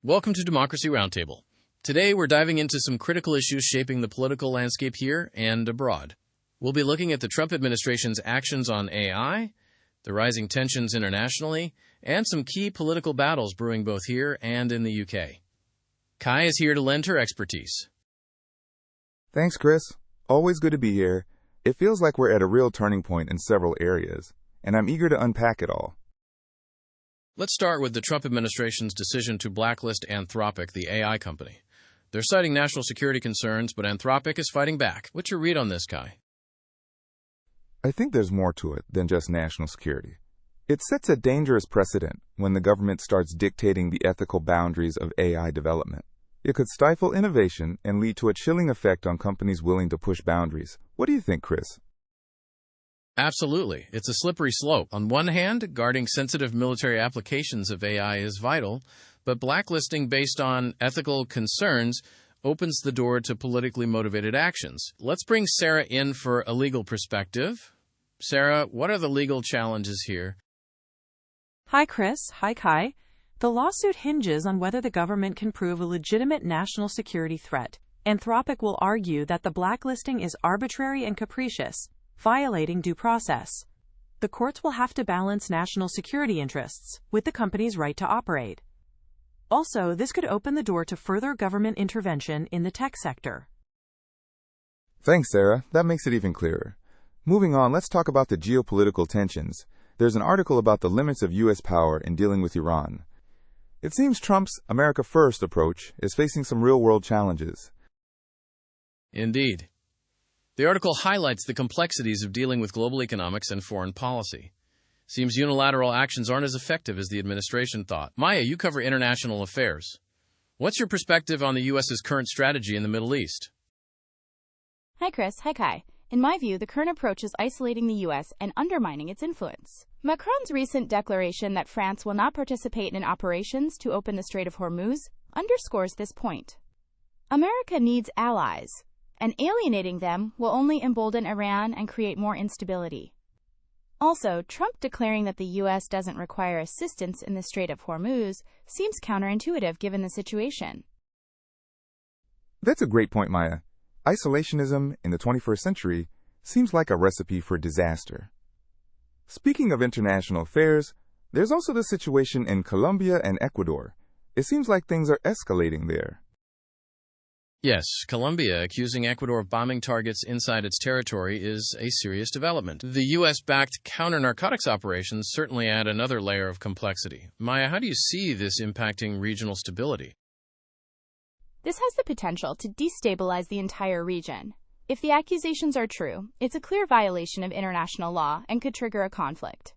Welcome to Democracy Roundtable. Today we're diving into some critical issues shaping the political landscape here and abroad. We'll be looking at the Trump administration's actions on AI, the rising tensions internationally, and some key political battles brewing both here and in the UK. Kai is here to lend her expertise. Thanks, Chris. Always good to be here. It feels like we're at a real turning point in several areas, and I'm eager to unpack it all. Let's start with the Trump administration's decision to blacklist Anthropic, the AI company. They're citing national security concerns, but Anthropic is fighting back. What's your read on this, Kai? I think there's more to it than just national security. It sets a dangerous precedent when the government starts dictating the ethical boundaries of AI development. It could stifle innovation and lead to a chilling effect on companies willing to push boundaries. What do you think, Chris? Absolutely. It's a slippery slope. On one hand, guarding sensitive military applications of AI is vital, but blacklisting based on ethical concerns opens the door to politically motivated actions. Let's bring Sarah in for a legal perspective. Sarah, what are the legal challenges here? Hi, Chris. Hi, Kai. The lawsuit hinges on whether the government can prove a legitimate national security threat. Anthropic will argue that the blacklisting is arbitrary and capricious, violating due process. The courts will have to balance national security interests with the company's right to operate. Also, this could open the door to further government intervention in the tech sector. Thanks, Sarah. That makes it even clearer. Moving on, let's talk about the geopolitical tensions. There's an article about the limits of U.S. power in dealing with Iran. It seems Trump's America First approach is facing some real-world challenges. Indeed. The article highlights the complexities of dealing with global economics and foreign policy. Seems unilateral actions aren't as effective as the administration thought. Maya, you cover international affairs. What's your perspective on the U.S.'s current strategy in the Middle East? Hi, Chris. Hi, Kai. In my view, the current approach is isolating the U.S. and undermining its influence. Macron's recent declaration that France will not participate in operations to open the Strait of Hormuz underscores this point. America needs allies, and alienating them will only embolden Iran and create more instability. Also, Trump declaring that the U.S. doesn't require assistance in the Strait of Hormuz seems counterintuitive given the situation. That's a great point, Maya. Isolationism in the 21st century seems like a recipe for disaster. Speaking of international affairs, there's also the situation in Colombia and Ecuador. It seems like things are escalating there. Yes, Colombia accusing Ecuador of bombing targets inside its territory is a serious development. The U.S.-backed counter-narcotics operations certainly add another layer of complexity. Maya, how do you see this impacting regional stability? This has the potential to destabilize the entire region. If the accusations are true, it's a clear violation of international law and could trigger a conflict.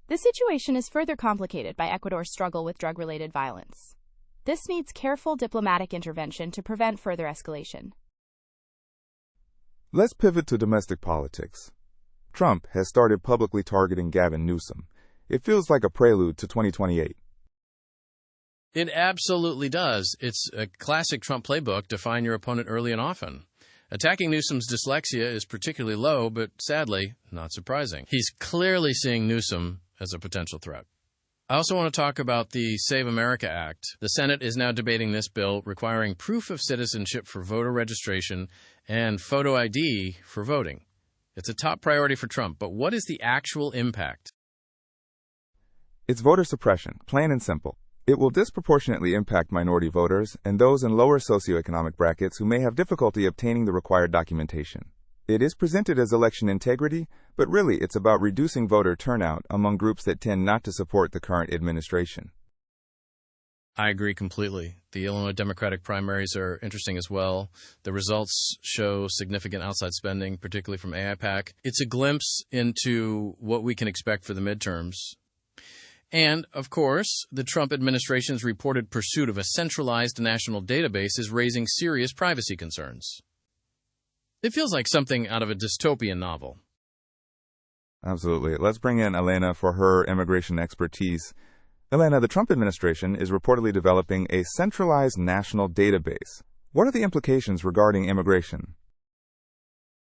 The situation is further complicated by Ecuador's struggle with drug-related violence. This needs careful diplomatic intervention to prevent further escalation. Let's pivot to domestic politics. Trump has started publicly targeting Gavin Newsom. It feels like a prelude to 2028. It absolutely does. It's a classic Trump playbook, define your opponent early and often. Attacking Newsom's dyslexia is particularly low, but sadly, not surprising. He's clearly seeing Newsom as a potential threat. I also want to talk about the Save America Act. The Senate is now debating this bill requiring proof of citizenship for voter registration and photo ID for voting. It's a top priority for Trump, but what is the actual impact? It's voter suppression, plain and simple. It will disproportionately impact minority voters and those in lower socioeconomic brackets who may have difficulty obtaining the required documentation. It is presented as election integrity, but really it's about reducing voter turnout among groups that tend not to support the current administration. I agree completely. The Illinois Democratic primaries are interesting as well. The results show significant outside spending, particularly from AIPAC. It's a glimpse into what we can expect for the midterms. And, of course, the Trump administration's reported pursuit of a centralized national database is raising serious privacy concerns. It feels like something out of a dystopian novel. Absolutely. Let's bring in Elena for her immigration expertise. Elena, the Trump administration is reportedly developing a centralized national database. What are the implications regarding immigration?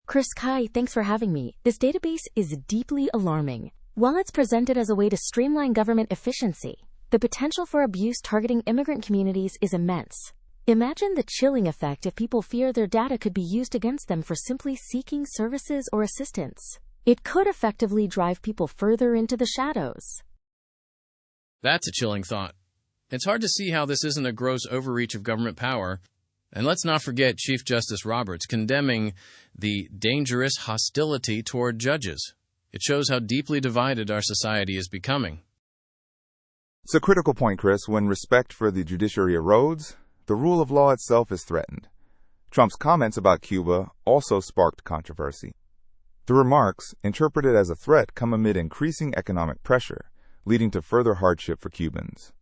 Chris, Kai, thanks for having me. This database is deeply alarming. While it's presented as a way to streamline government efficiency, The potential for abuse targeting immigrant communities is immense. Imagine the chilling effect if people fear their data could be used against them for simply seeking services or assistance. It could effectively drive people further into the shadows. That's a chilling thought. It's hard to see how this isn't a gross overreach of government power. And let's not forget Chief Justice Roberts condemning the dangerous hostility toward judges. It shows how deeply divided our society is becoming. It's a critical point, Chris. When respect for the judiciary erodes, the rule of law itself is threatened. Trump's comments about Cuba also sparked controversy. The remarks, interpreted as a threat, come amid increasing economic pressure, leading to further hardship for Cubans.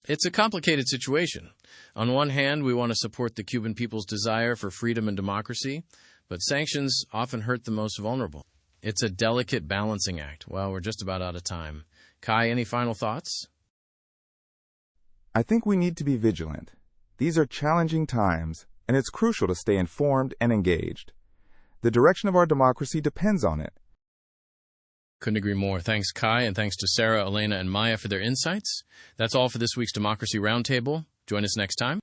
It's a complicated situation. On one hand, we want to support the Cuban people's desire for freedom and democracy, but sanctions often hurt the most vulnerable. It's a delicate balancing act. Well, we're just about out of time. Kai, any final thoughts? I think we need to be vigilant. These are challenging times, and it's crucial to stay informed and engaged. The direction of our democracy depends on it. Couldn't agree more. Thanks, Kai, and thanks to Sarah, Elena, and Maya for their insights. That's all for this week's Democracy Roundtable. Join us next time.